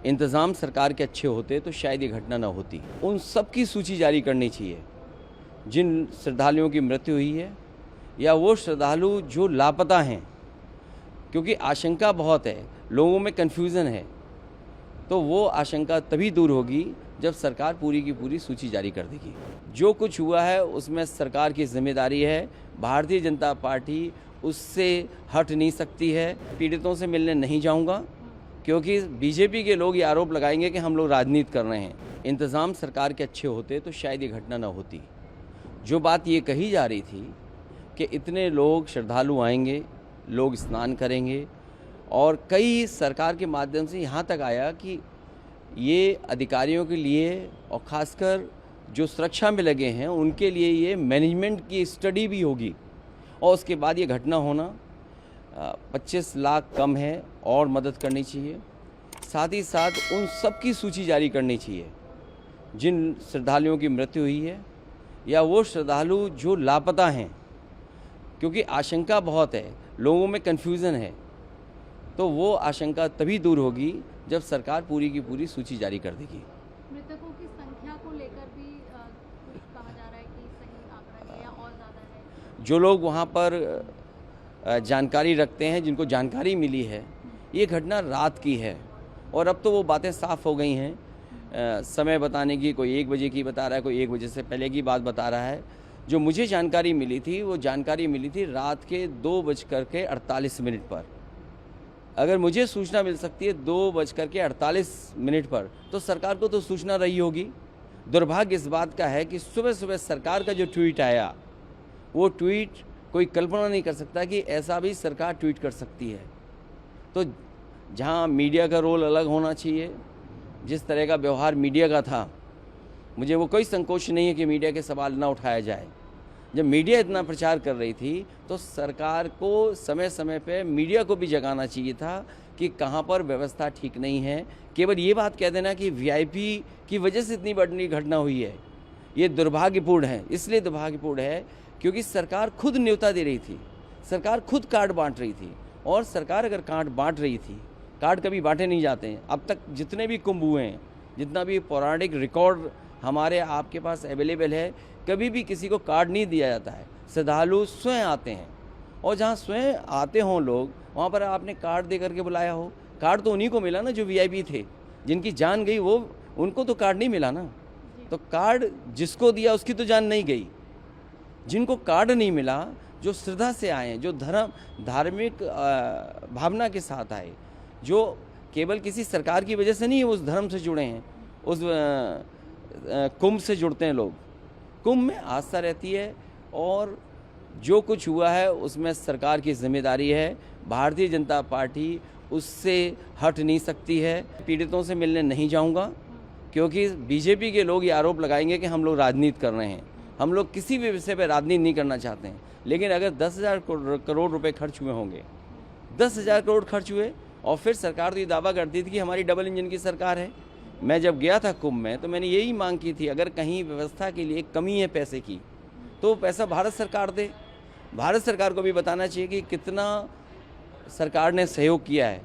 इंतज़ाम सरकार के अच्छे होते तो शायद ये घटना न होती। उन सब की सूची जारी करनी चाहिए जिन श्रद्धालुओं की मृत्यु हुई है या वो श्रद्धालु जो लापता हैं, क्योंकि आशंका बहुत है, लोगों में कन्फ्यूज़न है। तो वो आशंका तभी दूर होगी जब सरकार पूरी की पूरी सूची जारी कर देगी। जो कुछ हुआ है उसमें सरकार की जिम्मेदारी है, भारतीय जनता पार्टी उससे हट नहीं सकती है। पीड़ितों से मिलने नहीं जाऊंगा क्योंकि बीजेपी के लोग ये आरोप लगाएंगे कि हम लोग राजनीति कर रहे हैं। इंतज़ाम सरकार के अच्छे होते तो शायद ये घटना न होती। जो बात ये कही जा रही थी कि इतने लोग श्रद्धालु आएंगे, लोग स्नान करेंगे, और कई सरकार के माध्यम से यहाँ तक आया कि ये अधिकारियों के लिए और ख़ासकर जो सुरक्षा में लगे हैं उनके लिए ये मैनेजमेंट की स्टडी भी होगी, और उसके बाद ये घटना होना 25 लाख कम है और मदद करनी चाहिए। साथ ही साथ उन सब की सूची जारी करनी चाहिए जिन श्रद्धालुओं की मृत्यु हुई है या वो श्रद्धालु जो लापता हैं, क्योंकि आशंका बहुत है, लोगों में कन्फ्यूज़न है। तो वो आशंका तभी दूर होगी जब सरकार पूरी की पूरी सूची जारी कर देगी। मृतकों की संख्या को लेकर भी कुछ कहा जा रहा है कि सही आंकड़ा नहीं है या और ज़्यादा है। जो लोग वहाँ पर जानकारी रखते हैं, जिनको जानकारी मिली है, ये घटना रात की है और अब तो वो बातें साफ़ हो गई हैं। समय बताने की, कोई 1 बजे की बता रहा है, कोई 1 बजे से पहले की बात बता रहा है। जो मुझे जानकारी मिली थी वो जानकारी मिली थी रात के 2:48 पर। अगर मुझे सूचना मिल सकती है 2:48 पर, तो सरकार को तो सूचना रही होगी। दुर्भाग्य इस बात का है कि सुबह सुबह सरकार का जो ट्वीट आया, वो ट्वीट कोई कल्पना नहीं कर सकता कि ऐसा भी सरकार ट्वीट कर सकती है। तो जहां मीडिया का रोल अलग होना चाहिए, जिस तरह का व्यवहार मीडिया का था, मुझे वो कोई संकोच नहीं है कि मीडिया के सवाल ना उठाया जाए। जब मीडिया इतना प्रचार कर रही थी तो सरकार को समय समय पे मीडिया को भी जगाना चाहिए था कि कहाँ पर व्यवस्था ठीक नहीं है। केवल ये बात कह देना कि वीआईपी की वजह से इतनी बड़ी घटना हुई है, ये दुर्भाग्यपूर्ण है। इसलिए दुर्भाग्यपूर्ण है क्योंकि सरकार खुद न्योता दे रही थी, सरकार खुद कार्ड बांट रही थी। और सरकार अगर कार्ड बांट रही थी, कार्ड कभी बांटे नहीं जाते हैं। अब तक जितने भी कुंभ हुए हैं, जितना भी पौराणिक रिकॉर्ड हमारे आपके पास अवेलेबल है, कभी भी किसी को कार्ड नहीं दिया जाता है। श्रद्धालु स्वयं आते हैं, और जहाँ स्वयं आते हों लोग, वहाँ पर आपने कार्ड दे करके बुलाया हो। कार्ड तो उन्हीं को मिला ना जो वीआईपी थे, जिनकी जान गई वो, उनको तो कार्ड नहीं मिला ना। तो कार्ड जिसको दिया उसकी तो जान नहीं गई। जिनको कार्ड नहीं मिला, जो श्रद्धा से आए हैं, जो धार्मिक भावना के साथ आए, जो केवल किसी सरकार की वजह से नहीं है उस धर्म से जुड़े हैं, उस कुंभ से जुड़ते हैं लोग। कुंभ में आस्था रहती है और जो कुछ हुआ है उसमें सरकार की जिम्मेदारी है, भारतीय जनता पार्टी उससे हट नहीं सकती है। पीड़ितों से मिलने नहीं जाऊंगा क्योंकि बीजेपी के लोग ये आरोप लगाएंगे कि हम लोग राजनीति कर रहे हैं। हम लोग किसी भी विषय पर राजनीति नहीं करना चाहते हैं। लेकिन अगर 10,000 करोड़ रुपए खर्च हुए होंगे, 10,000 करोड़ खर्च हुए, और फिर सरकार तो ये दावा करती थी कि हमारी डबल इंजन की सरकार है। मैं जब गया था कुंभ में तो मैंने यही मांग की थी, अगर कहीं व्यवस्था के लिए कमी है पैसे की तो पैसा भारत सरकार दे। भारत सरकार को भी बताना चाहिए कि कितना सरकार ने सहयोग किया है।